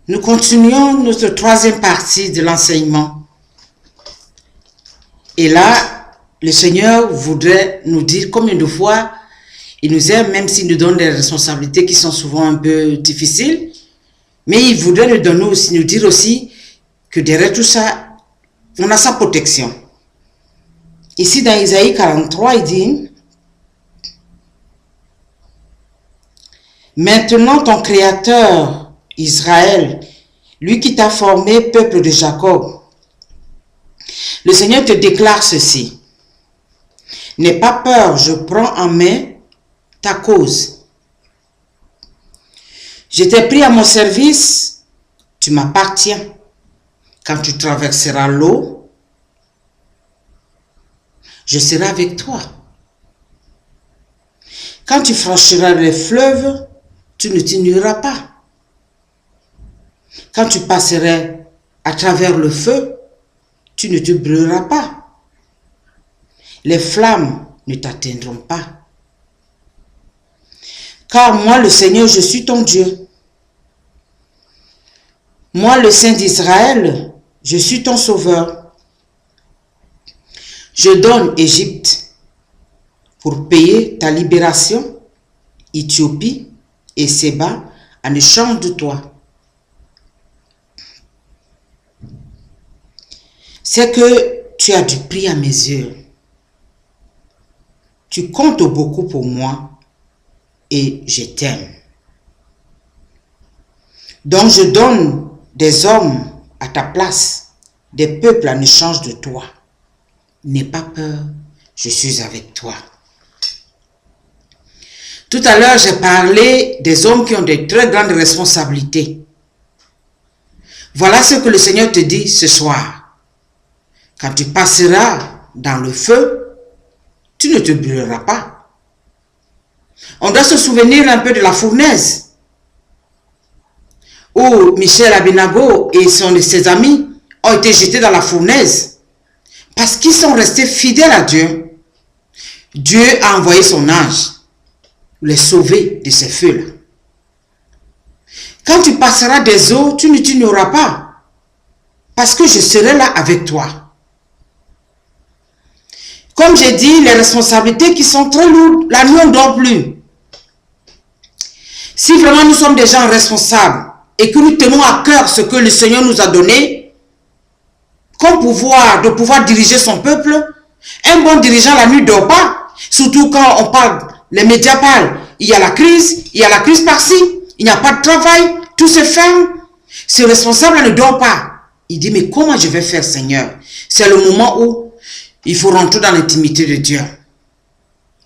Nous continuons notre troisième partie de l'enseignement. Et là, le Seigneur voudrait nous dire combien de fois il nous aime, même s'il nous donne des responsabilités qui sont souvent un peu difficiles. Mais il voudrait nous donner aussi, nous dire aussi que derrière tout ça, on a sa protection. Ici, dans Isaïe 43, il dit: maintenant ton Créateur, Israël, lui qui t'a formé, peuple de Jacob, le Seigneur te déclare ceci: n'aie pas peur, je prends en main ta cause. Je t'ai pris à mon service, tu m'appartiens. Quand tu traverseras l'eau, je serai avec toi. Quand tu franchiras les fleuves, tu ne t'ignoreras pas. Quand tu passerais à travers le feu, tu ne te brûleras pas. Les flammes ne t'atteindront pas. Car moi, le Seigneur, je suis ton Dieu. Moi, le Saint d'Israël, je suis ton sauveur. Je donne Égypte pour payer ta libération, Éthiopie et Séba en échange de toi. C'est que tu as du prix à mes yeux. Tu comptes beaucoup pour moi et je t'aime. Donc je donne des hommes à ta place, des peuples en échange de toi. N'aie pas peur, je suis avec toi. Tout à l'heure, j'ai parlé des hommes qui ont de très grandes responsabilités. Voilà ce que le Seigneur te dit ce soir. Quand tu passeras dans le feu, tu ne te brûleras pas. On doit se souvenir un peu de la fournaise où Michel Abednego et ses amis ont été jetés dans la fournaise parce qu'ils sont restés fidèles à Dieu. Dieu a envoyé son ange pour les sauver de ces feux-là. Quand tu passeras des eaux, tu ne t'ignoreras pas parce que je serai là avec toi. Comme j'ai dit, les responsabilités qui sont très lourdes, la nuit on ne dort plus. Si vraiment nous sommes des gens responsables et que nous tenons à cœur ce que le Seigneur nous a donné, comme pouvoir, de pouvoir diriger son peuple, un bon dirigeant la nuit ne dort pas. Surtout quand on parle, les médias parlent, il y a la crise par-ci, il n'y a pas de travail, tout se ferme. Ce responsable ne dort pas. Il dit, mais comment je vais faire, Seigneur? C'est le moment où il faut rentrer dans l'intimité de Dieu.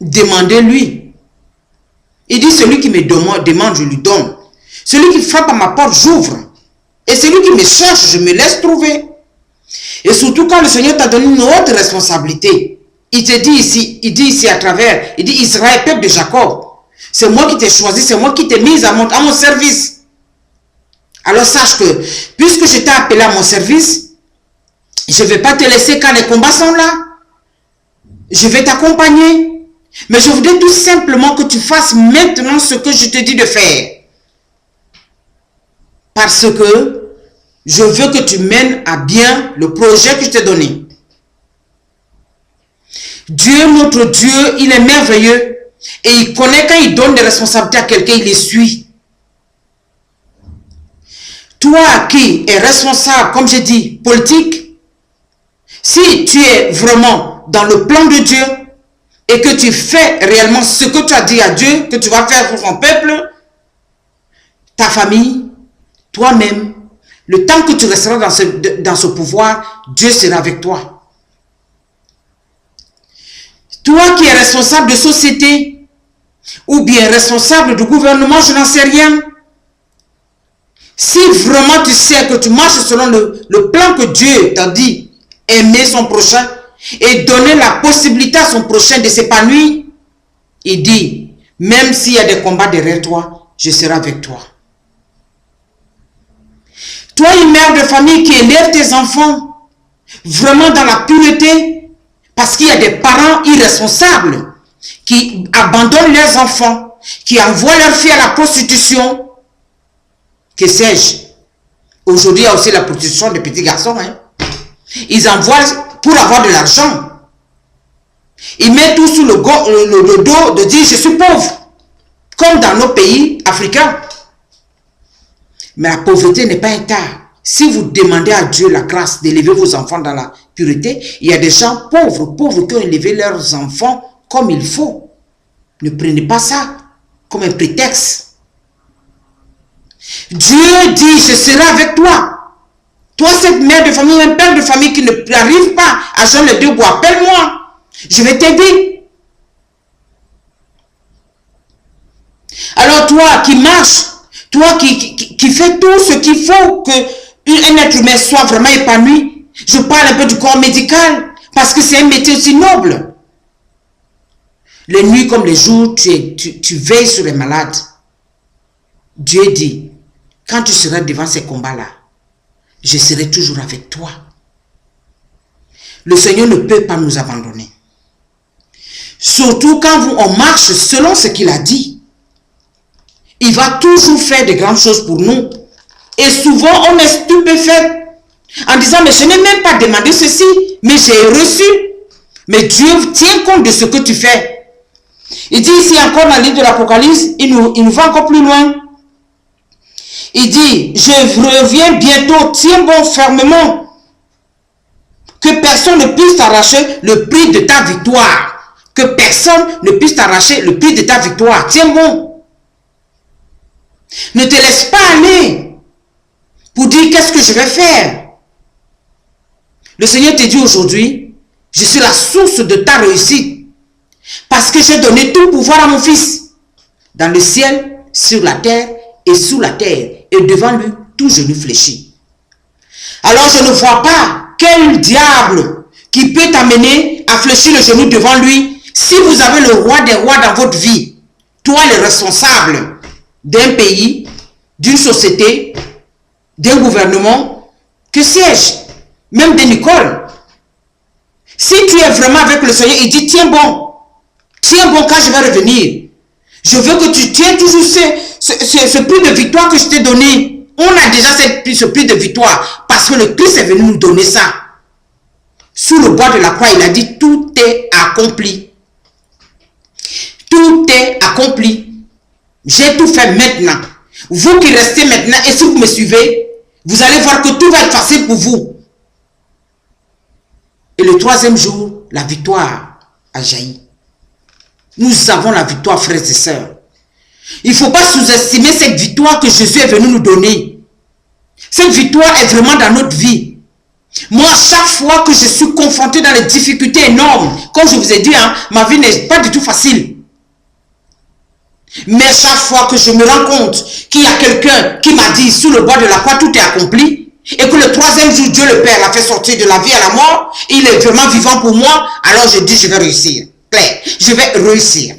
Demandez-lui. Il dit, celui qui me demande, je lui donne. Celui qui frappe à ma porte, j'ouvre. Et celui qui me cherche, je me laisse trouver. Et surtout quand le Seigneur t'a donné une autre responsabilité. Il te dit ici, il dit ici à travers, il dit Israël, peuple de Jacob. C'est moi qui t'ai choisi, c'est moi qui t'ai mis à mon service. Alors sache que, puisque je t'ai appelé à mon service, je ne vais pas te laisser quand les combats sont là. Je vais t'accompagner. Mais je voudrais tout simplement que tu fasses maintenant ce que je te dis de faire. Parce que je veux que tu mènes à bien le projet que je t'ai donné. Dieu, notre Dieu, il est merveilleux. Et il connaît quand il donne des responsabilités à quelqu'un, il les suit. Toi qui es responsable, comme j'ai dit, politique, si tu es vraiment dans le plan de Dieu et que tu fais réellement ce que tu as dit à Dieu, que tu vas faire pour son peuple, ta famille, toi-même, le temps que tu resteras dans ce pouvoir, Dieu sera avec toi. Toi qui es responsable de société ou bien responsable du gouvernement, je n'en sais rien. Si vraiment tu sais que tu marches selon le plan que Dieu t'a dit, aimer son prochain et donner la possibilité à son prochain de s'épanouir, il dit, même s'il y a des combats derrière toi, je serai avec toi. Toi, une mère de famille qui élève tes enfants vraiment dans la pureté, parce qu'il y a des parents irresponsables qui abandonnent leurs enfants, qui envoient leurs filles à la prostitution, que sais-je, Aujourd'hui, il y a aussi la prostitution des petits garçons. Hein. Ils envoient pour avoir de l'argent. Ils mettent tout sous le dos de dire je suis pauvre. Comme dans nos pays africains. Mais la pauvreté n'est pas un tard. Si vous demandez à Dieu la grâce d'élever vos enfants dans la pureté, il y a des gens pauvres qui ont élevé leurs enfants comme il faut. Ne prenez pas ça comme un prétexte. Dieu dit, je serai avec toi. Toi, cette mère de famille, un père de famille qui n'arrive pas à joindre les deux bouts, appelle-moi. Je vais t'aider. Alors toi qui marches, toi qui fais tout ce qu'il faut qu'un être humain soit vraiment épanoui. Je parle un peu du corps médical parce que c'est un métier aussi noble. Les nuits comme les jours, tu veilles sur les malades. Dieu dit, quand tu seras devant ces combats-là, je serai toujours avec toi. Le Seigneur ne peut pas nous abandonner. Surtout quand on marche selon ce qu'il a dit. Il va toujours faire de grandes choses pour nous. Et souvent, on est stupéfait en disant, mais je n'ai même pas demandé ceci, mais j'ai reçu. Mais Dieu tient compte de ce que tu fais. Il dit ici encore dans le livre de l'Apocalypse, il nous va encore plus loin. Il dit, je reviens bientôt, tiens bon fermement, que personne ne puisse t'arracher le prix de ta victoire. Que personne ne puisse t'arracher le prix de ta victoire. Tiens bon. Ne te laisse pas aller pour dire qu'est-ce que je vais faire. Le Seigneur te dit aujourd'hui, je suis la source de ta réussite. Parce que j'ai donné tout pouvoir à mon fils. Dans le ciel, sur la terre et sous la terre. Et devant lui, tout genou fléchit. Alors je ne vois pas quel diable qui peut t'amener à fléchir le genou devant lui. Si vous avez le roi des rois dans votre vie, toi le responsable d'un pays, d'une société, d'un gouvernement, que sais-je, même de Nicole. Si tu es vraiment avec le Seigneur, il dit tiens bon quand je vais revenir. Je veux que tu tiens toujours ce prix de victoire que je t'ai donné. On a déjà ce prix de victoire parce que le Christ est venu nous donner ça. Sous le bois de la croix, il a dit tout est accompli. Tout est accompli. J'ai tout fait maintenant. Vous qui restez maintenant et si vous me suivez, vous allez voir que tout va être facile pour vous. Et le troisième jour, la victoire a jailli. Nous avons la victoire, frères et sœurs. Il ne faut pas sous-estimer cette victoire que Jésus est venu nous donner. Cette victoire est vraiment dans notre vie. Moi, chaque fois que je suis confronté dans les difficultés énormes, comme je vous ai dit, ma vie n'est pas du tout facile. Mais chaque fois que je me rends compte qu'il y a quelqu'un qui m'a dit sous le bois de la croix, tout est accompli, et que le troisième jour, Dieu le Père l'a fait sortir de la vie à la mort, il est vraiment vivant pour moi, alors je dis, je vais réussir. Claire, je vais réussir.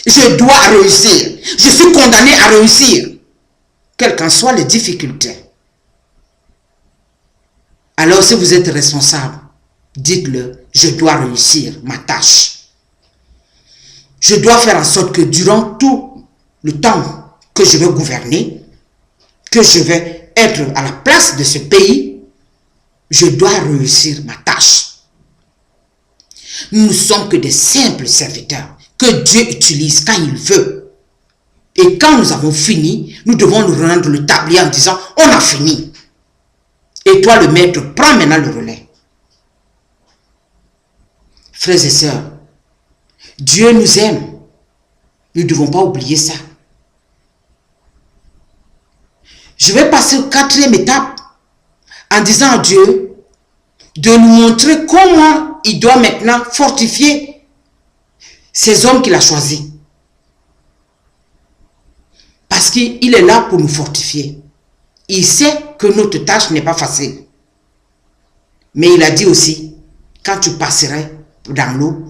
Je dois réussir. Je suis condamné à réussir. Quelles qu'en soient les difficultés. Alors si vous êtes responsable, dites-le, je dois réussir ma tâche. Je dois faire en sorte que durant tout le temps que je vais gouverner, que je vais être à la place de ce pays, je dois réussir ma tâche. Nous ne sommes que des simples serviteurs que Dieu utilise quand il veut. Et quand nous avons fini, nous devons nous rendre le tablier en disant, on a fini. Et toi, le maître, prends maintenant le relais. Frères et sœurs, Dieu nous aime. Nous ne devons pas oublier ça. Je vais passer au quatrième étape en disant à Dieu de nous montrer comment il doit maintenant fortifier ces hommes qu'il a choisis. Parce qu'il est là pour nous fortifier. Il sait que notre tâche n'est pas facile. Mais il a dit aussi, quand tu passerais dans l'eau,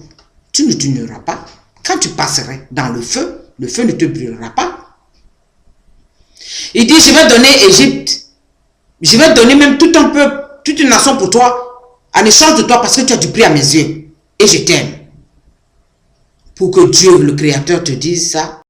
tu ne t'ignoreras pas. Quand tu passerais dans le feu ne te brûlera pas. Il dit, je vais donner Égypte. Je vais donner même tout un peuple, toute une nation pour toi, en échange de toi parce que tu as du prix à mes yeux. Et je t'aime. Pour que Dieu, le Créateur, te dise ça,